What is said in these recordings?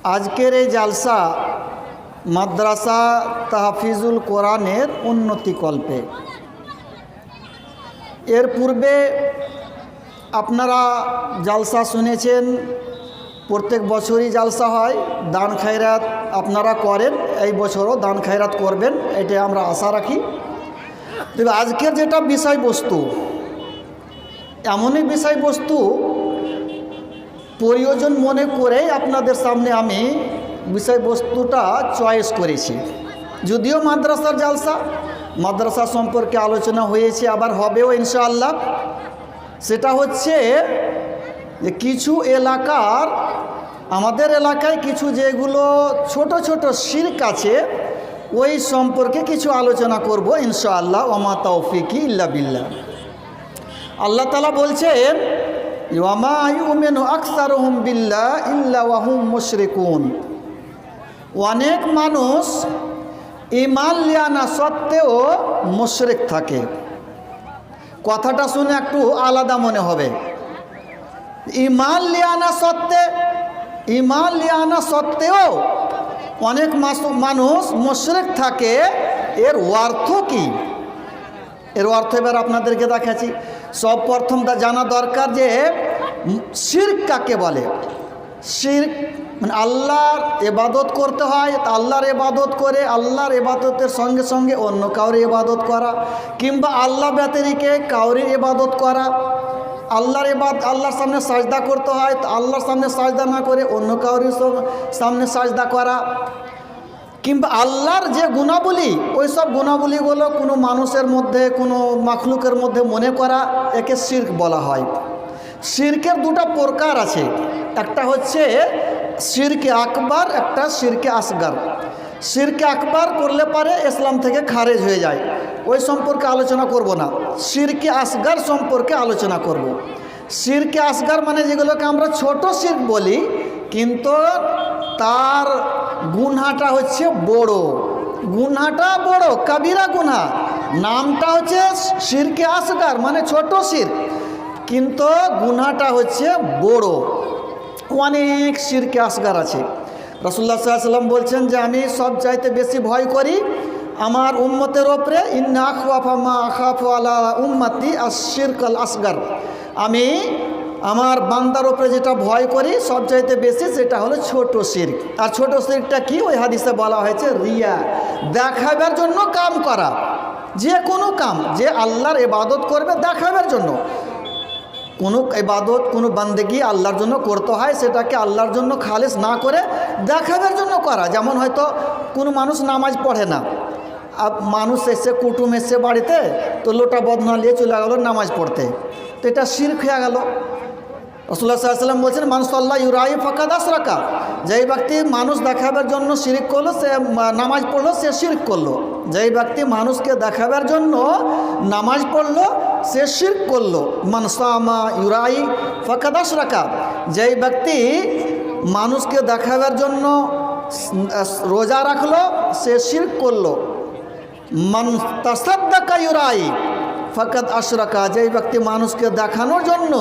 আজকের এই জালসা মাদ্রাসা তাহফিজুল কোরআনের উন্নতিকল্পে। এর পূর্বে আপনারা জালসা শুনেছেন, প্রত্যেক বছরই জালসা হয়, দান খায়রাত আপনারা করেন, এই বছরও দান খায়রাত করবেন, এটা আমরা আশা রাখি। তবে আজকের যেটা বিষয়বস্তু, এমনই বিষয়বস্তু প্রয়োজন মনে করে আপনাদের সামনে আমি বিষয়বস্তুটা চয়েস করেছি। যদিও মাদ্রাসার জালসা, মাদ্রাসা সম্পর্কে আলোচনা হয়েছে, আবার হবেও ইনশাআল্লাহ। সেটা হচ্ছে যে কিছু এলাকার, আমাদের এলাকায় কিছু যেগুলো ছোট ছোট শিরক আছে, ওই সম্পর্কে কিছু আলোচনা করব ইনশাআল্লাহ। ওমা তৌফিকি ইল্লা বিল্লাহ। আল্লাহ তাআলা বলছেন, ওয়ামা ইউমিনু আকসারুহুম বিল্লাহ ইল্লা ওয়া হুম মুশরিকুন। অনেক মানুষ ঈমান লিয়ানা সত্ত্বেও মুশরিক থাকে। কথাটা শুনে একটু আলাদা মনে হবে। ঈমান লিয়ানা সত্ত্বেও অনেক মানুষ মুশরিক থাকে। এর অর্থ কি? এর অর্থ এবার আপনাদেরকে দেখাচ্ছি। সব প্রথম জানা দরকার যে শিরক কাকে বলে। শিরক মানে আল্লাহর ইবাদত করতে হয়, আল্লাহর ইবাদত করে আল্লাহর ইবাদতের সঙ্গে সঙ্গে অন্য কাউরি ইবাদত করা, কিংবা আল্লাহ ব্যতিরিক্ত কাউরি ইবাদত করা। আল্লাহর সামনে সাজদা করতে হয়, আল্লাহর সামনে সাজদা না করে অন্য কাউরির সামনে সাজদা করা, কিংবা আল্লাহর যে গুণাবলী, ওই সব গুণাবলীগুলো কোনো মানুষের মধ্যে, কোনো মাখলুকের মধ্যে মনে করা, একে শিরক বলা হয়। শিরকের দুটো প্রকার আছে, একটা হচ্ছে শিরকে আকবার, একটা শিরকে আসগার। শিরকে আকবার করলে পারে ইসলাম থেকে খারেজ হয়ে যায়, ওই সম্পর্কে আলোচনা করব না। শিরকে আসগার সম্পর্কে আলোচনা করব। শিরকে আসগার মানে যেগুলোকে আমরা ছোট শিরক বলি, কিন্তু তার গুনাহটা হচ্ছে বড়, গুনাহটা বড়, কাবিরা গুনাহ। নামটা হচ্ছে শিরকে আসগার মানে ছোট শিরক, কিন্তু গুনাহটা হচ্ছে বড়। অনেক শিরকে আসগার আছে। রাসূলুল্লাহ সাল্লাল্লাহু আলাইহি ওয়াসাল্লাম বলছেন যে আমি সব চাইতে বেশি ভয় করি আমার উম্মতের ওপরে, ইন্না আখওয়াফা মা আখাফু আলা উম্মতি আশ-শিরকাল আসগার। আমি আমার বান্দার ওপরে যেটা ভয় করি সব চাইতে বেশি, সেটা হলো ছোট শিরক। আর ছোট শিরকটা কি? ওই হাদিসে বলা হয়েছে রিয়া, দেখাবার জন্য কাম করা। যে কোনো কাম, যে আল্লাহর ইবাদত করবে দেখাবার জন্য, কোনো ইবাদত, কোনো বান্দেগি আল্লাহর জন্য করতে হয়, সেটাকে আল্লাহর জন্য খালেস না করে দেখাবার জন্য করা। যেমন হয়তো কোনো মানুষ নামাজ পড়ে না, মানুষ এসে, কুটুম এসে বাড়িতে, তো লোটা বদনা নিয়ে চলে গেল নামাজ পড়তে, তো এটা শিরক হয়ে গেল। রাসূলুল্লাহ সাল্লাল্লাহু আলাইহি ওয়াসাল্লাম বলছেন, মান সাল্লা ইউরাই ফাকাদ আশরাকা। যেই ব্যক্তি মানুষ দেখাবার জন্য শিরক করলো, সে নামাজ পড়লো, সে শিরক করলো। যেই ব্যক্তি মানুষকে দেখাবার জন্য নামাজ পড়লো, সে শিরক করলো। মান সামা ইউরাই ফাকাদ আশরাকা। যেই ব্যক্তি মানুষকে দেখাবার জন্য রোজা রাখলো, সে শিরক করলো। মান তাসাদ্দাকা ইউরাই ফাকাদ আশরাকা। যেই ব্যক্তি মানুষকে দেখানোর জন্য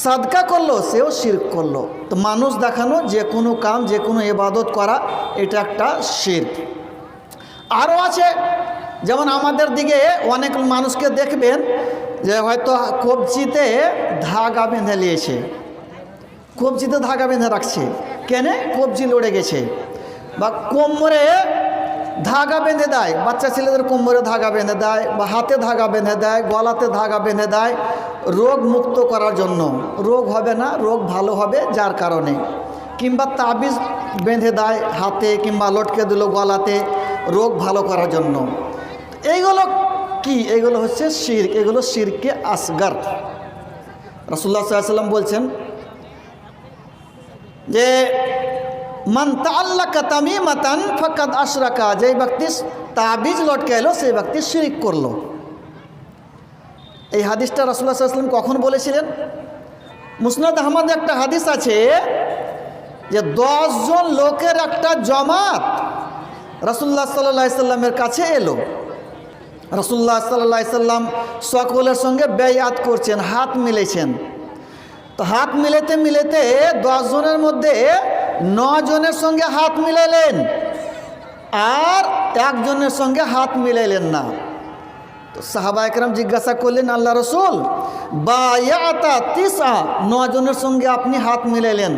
সাদকা করলো, সেও শিরক করলো। তো মানুষ দেখানো যে কোনো কাম, যে কোনো ইবাদত করা, এটা একটা শিরক। আরও আছে, যেমন আমাদের দিকে অনেক মানুষকে দেখবেন যে হয়তো কবজিতে ধাগা বেঁধে নিয়েছে, কবজিতে ধাগা বেঁধে রাখছে, কেনে? কবজি লড়ে গেছে। বা কোমরে ধাগা বেঁধে দেয়, বাচ্চা ছেলেদের কোমরে ধাগা বেঁধে দেয়, বা হাতে ধাগা বেঁধে দেয়, গলাতে ধাগা বেঁধে দেয়, রোগ মুক্ত করার জন্য। রোগ হবে না, রোগ ভালো হবে যার কারণে। কিংবা তাবিজ বেঁধে দেয় হাতে, কিংবা লটকে দিল গলাতে, রোগ ভালো করার জন্য। এইগুলো কি? এগুলো হচ্ছে শিরক, এগুলো শিরকে আসগার। রাসূলুল্লাহ সাল্লাল্লাহু আলাইহি ওয়াসাল্লাম বলছেন যে মান তাআল্লাকা তামিমাতান ফাকাদ আশরাকা। যেই ব্যক্তি তাবিজ লটকাইলো, সেই ব্যক্তি শিরক করলো। এই হাদিসটা রাসূলুল্লাহ সাল্লাল্লাহু আলাইহি ওয়াসাল্লাম কখন বলেছিলেন? মুসনাদ আহমদে একটা হাদিস আছে যে 10 জন লোকের একটা জমাত রাসূলুল্লাহ সাল্লাল্লাহু আলাইহি ওয়াসাল্লামের কাছে এলো। রাসূলুল্লাহ সাল্লাল্লাহু আলাইহি ওয়াসাল্লাম সকলের সঙ্গে বেয়াত করছেন, হাত মিলেছেন। তো হাত মিলাতে মিলাতে 10 জনের মধ্যে 9 জনের সঙ্গে হাত মিলাইলেন আর একজনের সঙ্গে হাত মিলাইলেন না। তো সাহাবা একরাম জিজ্ঞাসা করলেন, আল্লাহ রসুল বায়াতা তিসা, 9 জনের সঙ্গে আপনি হাত মিলাইলেন,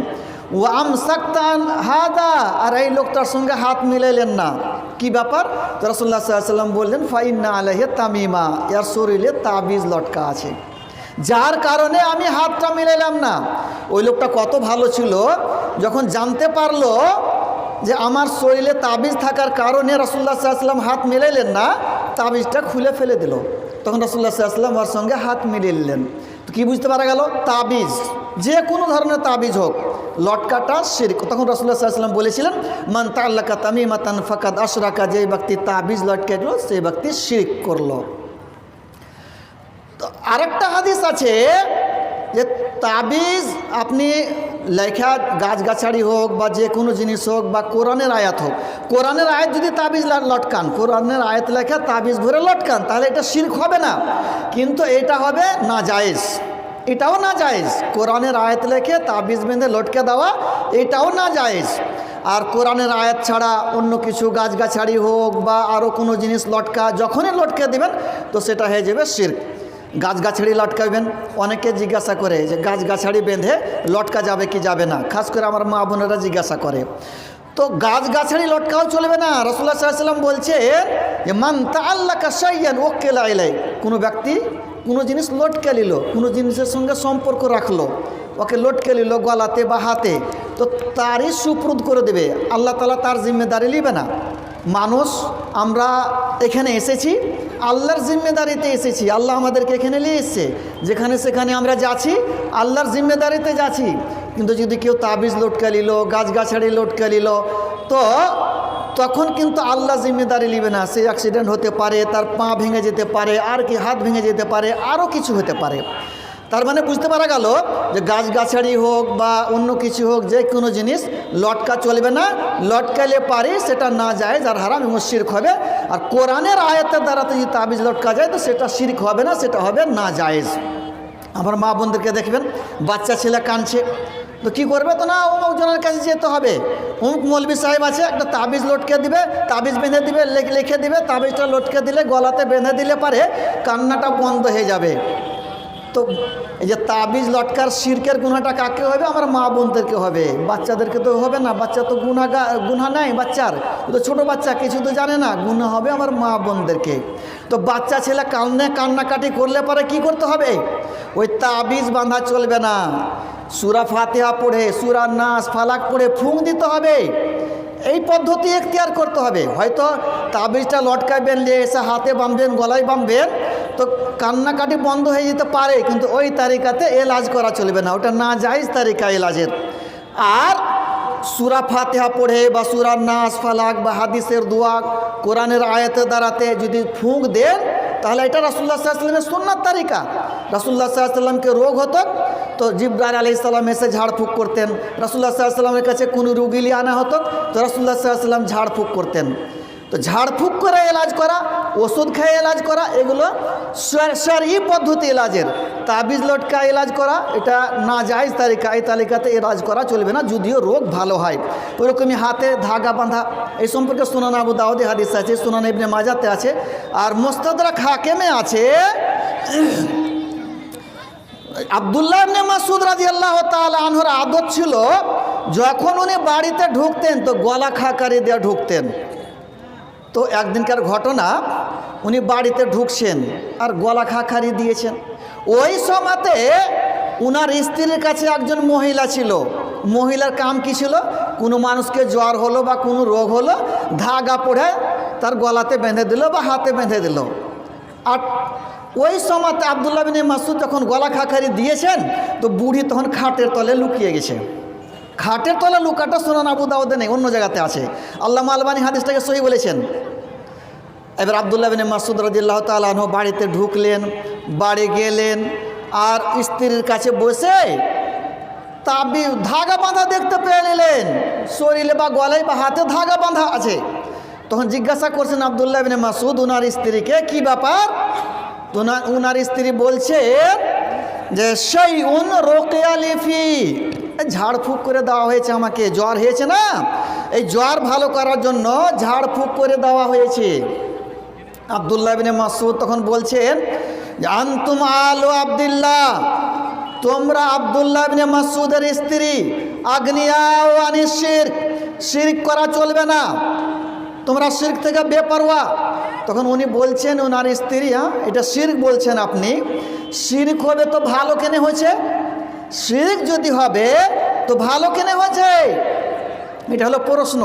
ও আমসাকতান হাদা, আর এই লোকটার সঙ্গে হাত মিলাইলেন না, কি ব্যাপার? তো রাসূলুল্লাহ সাল্লাল্লাহু আলাইহি ওয়াসাল্লাম বললেন, ফাইন্না আলাইহি তামিমা, এর শরীরে তাবিজ লটকা আছে, যার কারণে আমি হাতটা মিলাইলাম না। ওই লোকটা কত ভালো ছিল, যখন জানতে পারলো যে আমার শরীরে তাবিজ থাকার কারণে রাসূলুল্লাহ সাল্লাল্লাহু আলাইহি ওয়াসাল্লাম হাত মিলাইলেন না, তাবিজটা খুলে ফেলে দিল। তখন রাসূলুল্লাহ সাল্লাল্লাহু আলাইহি ওয়াসাল্লাম ওর সঙ্গে হাত মিলিয়ে নিলেন। তো কী বুঝতে পারা গেল? তাবিজ, যে কোনো ধরনের তাবিজ হোক, লটকাটা শিরক। তখন রাসূলুল্লাহ সাল্লাল্লাহু আলাইহি ওয়াসাল্লাম বলেছিলেন, মান তাআল্লাকা তামিমাতান ফাকাদ আশরাকা, যে ব্যক্তি তাবিজ লটকে দিল সেই ব্যক্তি শিরক করলো। তো আরেকটা হাদিস আছে যে তাবিজ আপনি লেখা গাছগাছাড়ি হোক বা যে কোনো জিনিস হোক বা কোরআনের আয়াত হোক, কোরআনের আয়াত যদি তাবিজ লটকান, কোরআনের আয়াত লেখা তাবিজ ভরে লটকান, তাহলে এটা শিরক হবে না, কিন্তু এটা হবে নাজায়েজ, এটাও নাজায়েজ। কোরআনের আয়াত লেখে তাবিজ বেঁধে লটকে দেওয়া এটাও নাজায়েজ। আর কোরআনের আয়াত ছাড়া অন্য কিছু গাছগাছাড়ি হোক বা আরও কোনো জিনিস লটকা যখনই লটকে দেবেন তো সেটা হয়ে যাবে শিরক। গাছগাছাড়ি লটকাবেন, অনেকে জিজ্ঞাসা করে যে গাছগাছাড়ি বেঁধে লটকা যাবে কি যাবে না, খাস করে আমার মা বোনেরা জিজ্ঞাসা করে। তো গাছগাছাড়ি লটকাও চলবে না। রাসূলুল্লাহ সাল্লাল্লাহু আলাইহি ওয়াসাল্লাম বলছেন যে মান তাআল্লাকা শাইয়ান ওয়াক্কালা আলাইহি, কোনো ব্যক্তি কোনো জিনিস লটকে নিল, কোনো জিনিসের সঙ্গে সম্পর্ক রাখলো, ওকে লটকে নিল গলাতে বা হাতে, তো তারই সুপ্রদ করে দেবে, আল্লাহ তাআলা তার জিম্মেদারি নেবে না। মানুষ আমরা এখানে এসেছি আল্লাহর জিম্মেদারিতে এসেছি, আল্লাহ আমাদেরকে এখানে নিয়ে এসেছে, যেখানে সেখানে আমরা যাচ্ছি আল্লাহর জিম্মেদারিতে যাচ্ছি। কিন্তু যদি কেউ তাবিজ লটকা নিল, গাছগাছাড়ি লটকা নিল, তো তখন কিন্তু আল্লাহ জিম্মেদারি নেবে না। সে অ্যাক্সিডেন্ট হতে পারে, তার পা ভেঙে যেতে পারে, আর কি হাত ভেঙে যেতে পারে, আরও কিছু হতে পারে। তার মানে বুঝতে পারা গেল যে গাছগাছাড়ি হোক বা অন্য কিছু হোক, যে কোনো জিনিস লটকা চলবে না, লটকালে পারে সেটা না যায়, যার হারাম এবং শিরক হবে। আর কোরআনের আয়াতের দ্বারা যদি তাবিজ লটকা যায় তো সেটা শিরক হবে না, সেটা হবে না জায়েজ। আমার মা বোনদেরকে দেখবেন, বাচ্চা ছেলে কাঁদছে, তো কী করবে? তো না অমুক জনের কাছে যেতে হবে, অমুক মৌলবি সাহেব আছে, একটা তাবিজ লটকে দিবে, তাবিজ বেঁধে দিবে, লিখে দিবে, তাবিজটা লটকে দিলে গলাতে বেঁধে দিলে পারে কান্নাটা বন্ধ হয়ে যাবে। তো এই যে তাবিজ লটকার শিরকের গুনাহটা কাকে হবে? আমার মা বোনদেরকে হবে, বাচ্চাদেরকে তো হবে না, বাচ্চা তো গুনাহ নাই বাচ্চার, তো ছোটো বাচ্চা কিছু তো জানে না, গুনাহ হবে আমার মা বোনদেরকে। তো বাচ্চা ছেলে কান্নাকাটি করলে পরে কি করতে হবে? ওই তাবিজ বাঁধা চলবে না, সূরা ফাতিহা পড়ে, সূরা নাস ফালাক পড়ে ফুঁক দিতে হবে। এই পদ্ধতি এখতিয়ার করতে হবে। হয়তো তাবিজটা লটকাবেন, নিয়ে এসে হাতে বাঁধবেন, গলায় বাঁধবেন, তো কান্নাকাটি বন্ধ হয়ে যেতে পারে, কিন্তু ওই তারিকাতে এলাজ করা চলবে না, ওটা না জায়েজ তারিকা এলাজের। আর সূরা ফাতিহা পড়ে বা সূরা নাস ফালাক বা হাদিসের দোয়া, কোরআনের আয়াতের দ্বারাতে যদি ফুঁক দেন, তাহলে এটা রাসূলুল্লাহ সাল্লাল্লাহু আলাইহি ওয়াসাল্লামের সুন্নাত তারিকা। রাসূলুল্লাহ সাল্লাল্লাহু আলাইহি ওয়াসাল্লামকে রোগ হতো তো জিবরাইল আলাইহিস সালাম এসে ঝাড়ফুঁক করতেন, রাসূলুল্লাহ সাল্লাল্লাহু আলাইহি ওয়াসাল্লামের কাছে কোনো রোগী নিয়ে আনা হতো তো রাসূলুল্লাহ সাল্লাল্লাহু আলাইহি ওয়াসাল্লাম ঝাড়ফুঁক করতেন। তো ঝাড়ফুঁক করে এলাজ করা, ওষুধ খেয়ে এলাজ করা, এগুলো শরঈ পদ্ধতি এলাজের। তাবিজ লটকা এলাজ করা এটা না জায়েজ তারিকা, এই তালিকাতে এলাজ করা চলবে না, যদিও রোগ ভালো হয়। ওরকমই হাতে ধাগা বাঁধা, এই সম্পর্কে সুনান আবু দাউদে হাদিস আছে, সুনান ইবনে মাজাতে আছে, আর মুস্তাদরাক হাকিমে আছে। আব্দুল্লাহ ইবনে মাসউদ রাদিয়াল্লাহু তাআলা আনহুর আদত ছিল, যখন উনি বাড়িতে ঢুকতেন তো গলা খাকারি দিয়ে ঢুকতেন। তো একদিনকার ঘটনা, উনি বাড়িতে ঢুকছেন আর গলা খাকারি দিয়েছেন। ওই সময়তে উনার স্ত্রীর কাছে একজন মহিলা ছিল। মহিলার কাম কি ছিল? কোনো মানুষকে জ্বর হলো বা কোনো রোগ হলো, ধাগা পড়ে তার গলাতে বেঁধে দিল বা হাতে বেঁধে দিল। আর ওই সময়তে আব্দুল্লাহ বিন মাসউদ যখন গলা খাকারি দিয়েছেন তো বুড়ি তখন খাটের তলে লুকিয়ে গেছে। খাটের তলে লুকাটা সুনান আবু দাউদে নেই, অন্য জায়গাতে আছে। আল্লামা আলবানী হাদিসটাকে সহি বলেছেন। এবার আব্দুল্লাহ বিন মাসউদ রাদিয়াল্লাহু তাআলা আনহু বাড়িতে ঢুকলেন, বাড়ি গেলেন, আর স্ত্রীর কাছে বসে তাবিজ ধাগা বাঁধা দেখতে পেয়ে নিলেন, শরীরে বা গলায় বা হাতে ধাগা বাঁধা আছে। তখন জিজ্ঞাসা করছেন আব্দুল্লাহ বিন মাসউদ উনার স্ত্রীকে, কি ব্যাপার? তো উনার স্ত্রী বলছে যে শাইউন রুকিয়া লিফি, ঝাড়ফুঁক করে দেওয়া হয়েছে, আমাকে জ্বর হয়েছে না, এই জ্বর ভালো করার জন্য ঝাড়ফুঁক করে দেওয়া হয়েছে। আব্দুল্লাহ ইবনে মাসউদ তখন বলছেন যে আনতুম আলু আব্দুল্লাহ, তোমরা আব্দুল্লাহ ইবনে মাসউদের স্ত্রী, আগনিয়া ও আনিস শিরক, শিরক করা চলবে না, তোমরা শিরক থেকে বেপরোয়া। তখন উনি বলছেন, ওনার স্ত্রী, এটা শিরক বলছেন আপনি, শিরক হবে তো ভালো কেনে হয়েছে? শিরক যদি হবে তো ভালো কেনে হয়েছে? এটা হলো প্রশ্ন।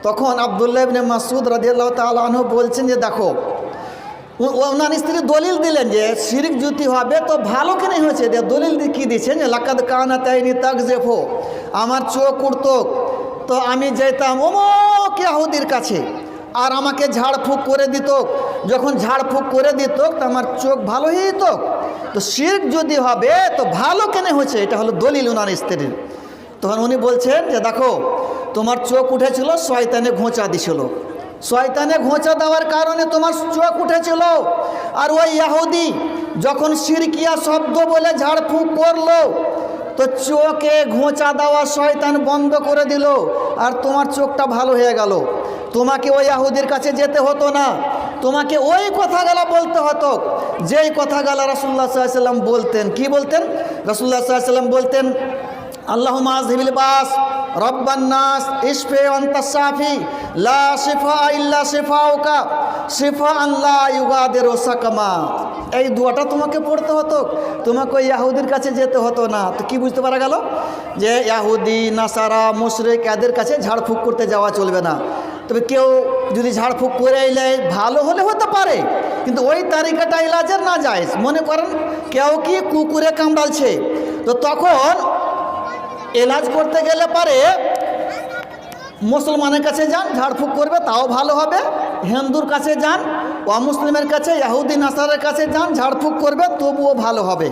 তখন আব্দুল্লাহ ইবনে মাসউদ রাদিয়াল্লাহু তাআলা আনহু বলছেন যে দেখো, ওনার স্ত্রী দলিল দিলেন যে শিরক যদি হবে তো ভালো কেনে হয়েছে। দলিল কি দিচ্ছেন যে লাকাদ কানাত আইনি তাকযিফু, আমার চোখ উঠতো তো আমি যেতাম অমুক ইহুদির কাছে, আর আমাকে ঝাড়ফুঁক করে দিত, যখন ঝাড়ফুঁক করে দিত তো আমার চোখ ভালো হয়ে যেত। তো শিরক যদি হবে তো ভালো কেনে হয়েছে, এটা হলো দলিল ওনার স্ত্রীর। তখন উনি বলছেন যে দেখো, তোমার চোখ উঠেছিল, শয়তানে ঘোঁচা দিছিল, শয়তানে ঘোঁচা দেওয়ার কারণে তোমার চোখ উঠেছিল। আর ওই ইহুদি যখন শিরকিয়া শব্দ বলে ঝাড়ফুঁক করলো তো চোখে ঘোঁচা দেওয়া শয়তান বন্ধ করে দিল, আর তোমার চোখটা ভালো হয়ে গেল। তোমাকে ওই ইহুদির কাছে যেতে হতো না, তোমাকে ওই কথাগুলো বলতে হতো যেই কথাগুলো রাসূলুল্লাহ সাল্লাল্লাহু আলাইহি ওয়াসাল্লাম বলতেন। কি বলতেন? রাসূলুল্লাহ সাল্লাল্লাহু আলাইহি ওয়াসাল্লাম বলতেন, আল্লাহুম্মা আযহিবিল বাস রব্বান নাস ইশফি আনতাস শাফি লা শিফা ইল্লা শিফাউকা শিফাআন লা ইউগাদিরু সাকামা। এই দোয়াটা তোমাকে পড়তে হতো, তোমাকে ওই ইহুদির কাছে যেতে হতো না। তো কি বুঝতে পারা গেল যে ইহুদি, নাসারা, মুশরিক এদের কাছে ঝাড়ফুঁক করতে যাওয়া চলবে না। তবে কেউ যদি ঝাড়ফুঁক করে এলে ভালো হলে হতে পারে, কিন্তু ওই তারিকাটা ইলাজের না যায়। মনে করেন কেউ কি কুকুরে কামড়ালছে, তো তখন এলাজ করতে গেলে পারে মুসলমানের কাছে যান, ঝাড়ফুঁক করবে তাও ভালো হবে। হিন্দুর কাছে যান, অমুসলিমের কাছে, ইহুদি নাসারের কাছে যান, ঝাড়ফুঁক করবে তবুও ভালো হবে।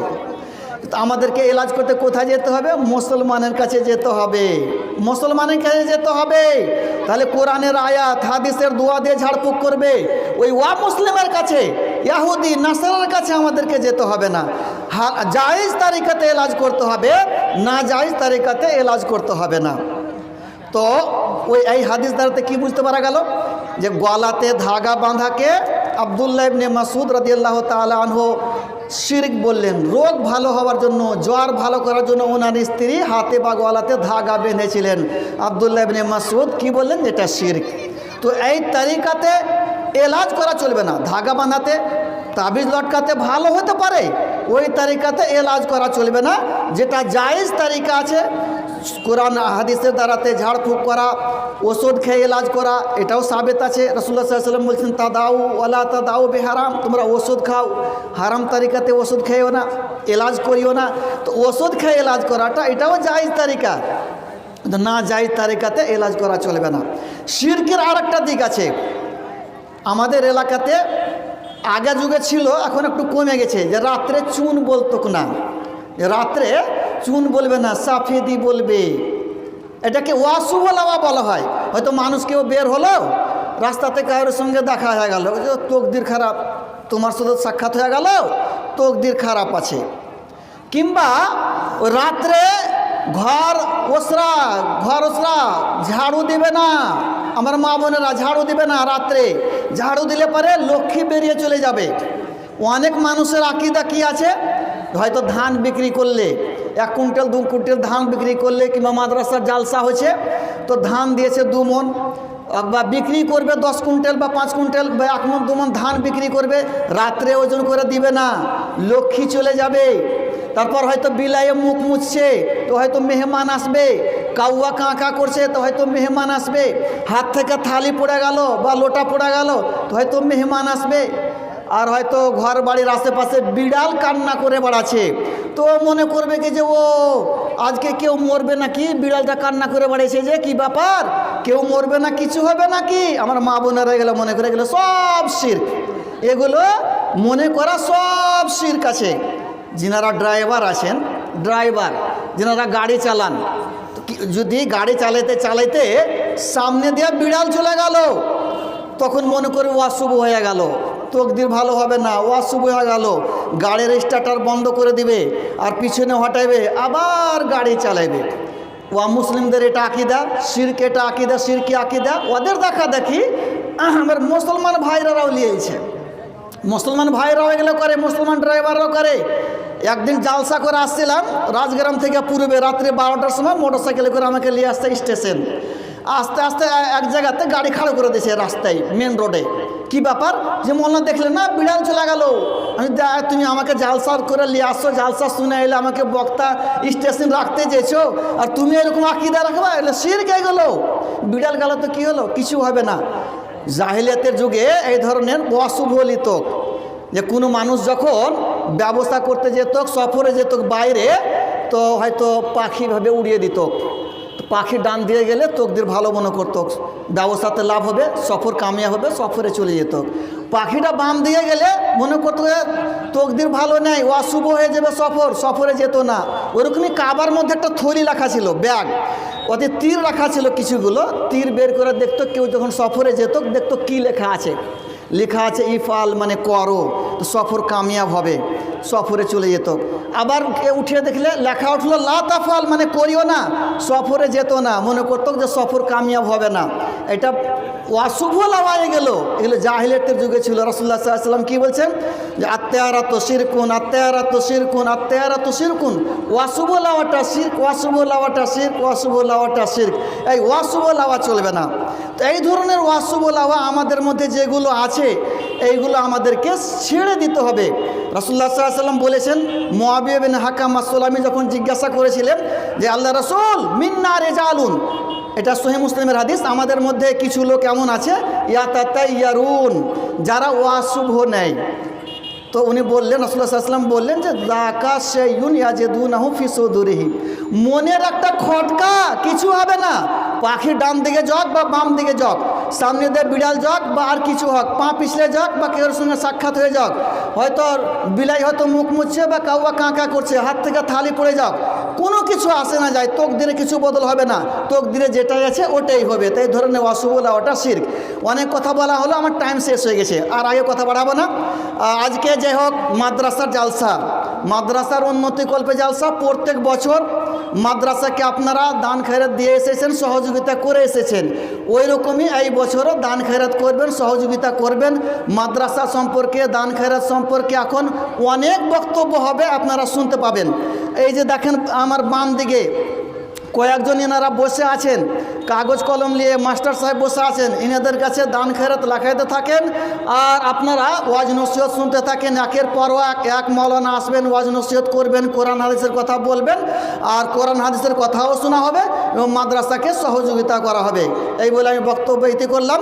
আমাদেরকে এলাজ করতে কোথায় যেতে হবে? মুসলমানের কাছে যেতে হবে, মুসলমানের কাছে যেতে হবে। তাহলে কোরআনের আয়াত হাদিসের দোয়া দিয়ে ঝাড়ফুঁক করবে। ওই মুসলিমের কাছে, ইহুদি নাসারের কাছে আমাদেরকে যেতে হবে না। জায়েজ তারিকাতে এলাজ করতে হবে, না জায়েজ তারিকাতে এলাজ করতে হবে না। তো ওই এই হাদিস দ্বারাতে কি বুঝতে পারা গেল যে গলাতে ধাগা বাঁধাকে আব্দুল্লাহ ইবনে মাসউদ রাদিয়াল্লাহু তাআলা আনহু শিরক বললেন। রোগ ভালো হওয়ার জন্য, জ্বর ভালো করার জন্য ওনার স্ত্রী হাতে বা গলাতে ধাগা বেঁধেছিলেন। আব্দুল্লাহ ইবনে মাসউদ কি বললেন? এটা শিরক। তো এই তারিকাতে এলাজ করা চলবে না। ধাগা বাঁধাতে, তাবিজ লটকাতে ভালো হতে পারে, ওই তারিকাতে এলাজ করা চলবে না। যেটা জায়েজ তারিকা আছে কোরআন হাদিসের দ্বারাতে ঝাড়ফুঁক করা, ওষুধ খেয়ে এলাজ করা, এটাও সাবেত আছে। রাসূলুল্লাহ সাল্লাল্লাহু আলাইহি ওয়াসাল্লাম বলছেন তাদাউ ওয়ালা তাদাউ বিহারাম, তোমরা ওষুধ খাও, হারাম তারিকাতে ওষুধ খেয়েও না, এলাজ করিও না। তো ওষুধ খেয়ে এলাজ করাটা এটাও জায়েজ তারিকা, না জায়েজ তারিকাতে এলাজ করা চলবে না। শিরকের আর একটা দিক আছে আমাদের এলাকাতে, আগে যুগে ছিল, এখন একটু কমে গেছে, যে রাত্রে চুন বলতো না, রাত্রে চুন বলবে না, সাফেদি বলবে। এটাকে ওয়াসুব লাওয়া বলা হয়। হয়তো মানুষ কেউ বের হলো, রাস্তাতে কারোর সঙ্গে দেখা হয়ে গেল, তকদির খারাপ, তোমার সাথে সাক্ষাৎ হয়ে গেল, তকদির খারাপ আছে। কিংবা রাত্রে ঘর ওসরা ঝাড়ু দিবে না, আমার মা বোনেরা ঝাড়ু দিবে না, রাত্রে ঝাড়ু দিলে পরে লক্ষ্মী বেরিয়ে চলে যাবে। অনেক মানুষের আকীদা কি আছে, হয়তো ধান বিক্রি করলে 1 কুইন্টাল 2 কুইন্টাল ধান বিক্রি করলে, কিংবা মাদ্রাসার জালসা হয়েছে তো ধান দিয়েছে 2 মণ, বা বিক্রি করবে 10 কুইন্টাল বা 5 কুইন্টাল বা 1 মণ 2 মণ ধান বিক্রি করবে, রাত্রে ওজন করে দিবে না, লক্ষ্মী চলে যাবে। তারপর হয়তো বিলায়ে মুখ মুছছে তো হয়তো মেহমান আসবে, কাউয়া কাঁকা করছে তো হয়তো মেহমান আসবে, হাত থেকে থালি পড়ে গেল বা লোটা পড়ে গেল তো হয়তো মেহমান আসবে। আর হয়তো ঘর বাড়ির আশেপাশে বিড়াল কান্না করে বেড়াচ্ছে, তো মনে করবে কি যে ও আজকে কেউ মরবে নাকি, বিড়ালটা কান্না করে বেড়াচ্ছে, যে কি ব্যাপার, কেউ মরবে না, কিছু হবে নাকি। আমার মা বোনেরা গেলে মনে করে গেলো সব শিরক, এগুলো মনে করা সব শিরক আছে। যিনারা ড্রাইভার আছেন, ড্রাইভার যিনারা গাড়ি চালান, যদি গাড়ি চালাইতে চালাইতে সামনে দিয়ে বিড়াল চলে গেল, তখন মনে করে অশুভ হয়ে গেল, তকদির ভালো হবে না, অশুভ হয়ে গেল, গাড়ির স্টার্টার বন্ধ করে দিবে আর পিছনে হটাইবে, আবার গাড়ি চালাইবে। ওয়া মুসলিমদের এটা আকিদা, শিরক এটা আকিদা, শিরকি আকিদা। ওদের দেখা দেখি আমার মুসলমান ভাইরাও লিয়েছে, মুসলমান ভাইরাও এগুলো করে, মুসলমান ড্রাইভাররাও করে। একদিন জালসা করে আসছিলাম রাজগ্রাম থেকে পূর্বে, রাত্রে 12টার সময় মোটরসাইকেলে করে আমাকে নিয়ে আসতে স্টেশন। আস্তে আস্তে এক জায়গাতে গাড়ি খাড়া করে দিয়েছে রাস্তায়, মেন রোডে। কি ব্যাপার? যে মোল্লা দেখলে না বিড়াল চলে গেল। আমি তুমি আমাকে জালসা করে নিয়ে আসছো, জালসা শুনে এলে আমাকে বক্তা স্টেশন রাখতে চেয়েছো, আর তুমি এরকম আকিদা রাখবা, এলে শিরক হয়ে গেল। বিড়াল গেল তো কী হলো? কিছু হবে না। জাহিলিয়াতের যুগে এই ধরনের অশুভ লিত, যে কোনো মানুষ যখন ব্যবসা করতে যেত, সফরে যেত বাইরে, তো হয়তো পাখিভাবে উড়িয়ে দিত। পাখি ডান দিয়ে গেলে তকদির ভালো মনে করত, ব্যবসাতে লাভ হবে, সফর কামিয়া হবে, সফরে চলে যেত। পাখিটা বাম দিয়ে গেলে মনে করতো তকদির ভালো নেই, অশুভ হয়ে যাবে, সফরে যেত না। ওরকমই কাবার মধ্যে একটা থলি রাখা ছিল, ব্যাগ, ওতে তীর রাখা ছিল কিছুগুলো। তীর বের করে দেখতো, কেউ যখন সফরে যেত দেখতো কি লেখা আছে। লেখা আছে ইফাল, মানে করো, তো সফর কামিয়াব হবে, সফরে চলে যেত। আবার উঠিয়ে দেখলে লেখা উঠলো লা তাফাল, মানে করিও না, সফরে যেত না, মনে করতো যে সফর কামিয়াব হবে না। এটা অশুভ লাওয়ায় গেল। এগুলো জাহিলিয়াতের যুগে ছিল। রাসূলুল্লাহ সাল্লাল্লাহু আলাইহি ওয়াসাল্লাম কি বলছেন? যে আত্তায়ারাতু শিরকুন, আত্তায়ারাতু শিরকুন, আত্তায়ারাতু শিরকুন। অশুভ লাওয়াটা শিরক, অশুভ লাওয়াটা শিরক, অশুভ লাওয়াটা শিরক। এই অশুভ লাওয়া চলবে না। তো এই ধরনের অশুভ লাওয়া আমাদের মধ্যে যেগুলো আছে, এইগুলো আমাদেরকে ছেড়ে দিতে হবে। রাসূলুল্লাহ সাল্লাল্লাহু আলাইহি ওয়াসাল্লাম বলেছেন, মুআবিয়া বিন হাকাম আস-সুলামি যখন জিজ্ঞাসা করেছিলেন যে আল্লাহ রাসূল, মিন্না রিজালুন, এটা সহিহ মুসলিমের হাদিস, আমাদের মধ্যে কিছু লোক এমন আছে ইয়াতাতাইয়ারুন, যারা অশুভ নেয়। তো উনি বললেন, রাসূলুল্লাহ সাল্লাল্লাহু আলাইহি ওয়াসাল্লাম বললেন যে যাকা শাইউন ইয়াজিদুনাহু ফি সুদুরিহিম, মনের একটা খটকা, কিছু হবে না। পাখি ডান দিকে যাক বা বাম দিকে যাক, সামনে দিয়ে বিড়াল যাক বা আর কিছু হোক, পা পিছলে যাক বা কেউ সঙ্গে সাক্ষাৎ হয়ে যাক, হয়তো বিলাই হয়তো মুখ মুছছে বা কাউয়া কাঁকা করছে, হাত থেকে থালি পড়ে যাক, কোনো কিছু আসে না যায়, তকদিরে কিছু বদল হবে না, তকদিরে যেটাই আছে ওটাই হবে। তাই ধরনের অশুভ ওটা শিরক। অনেক কথা বলা হলো, আমার টাইম শেষ হয়ে গেছে, আর আগে কথা বাড়াবো না। আজকে যাই হোক, মাদ্রাসার জালসা, মাদ্রাসার উন্নতিকল্পে জালসা। প্রত্যেক বছর মাদ্রাসাকে আপনারা দান খয়রাত দিয়ে এসেছেন, সহযোগিতা করে এসেছেন। ওই রকমই এই বছরও দান খয়রাত করবেন, সহযোগিতা করবেন। মাদ্রাসা সম্পর্কে, দান খয়রাত সম্পর্কে এখন অনেক বক্তব্য হবে, আপনারা শুনতে পাবেন। এই যে দেখেন আমার বাম দিকে কয়েকজন এনারা বসে আছেন, কাগজ কলম নিয়ে মাস্টার সাহেব বসে আছেন, এনাদের কাছে দান খয়রাত লেখাইতে থাকেন, আর আপনারা ওয়াজ নসিহত শুনতে থাকেন। একের পর এক মৌলানা আসবেন, ওয়াজ নসিহত করবেন, কোরআন হাদিসের কথা বলবেন, আর কোরআন হাদিসের কথাও শোনা হবে এবং মাদ্রাসাকে সহযোগিতা করা হবে। এই বলে আমি বক্তব্য ইতি করলাম।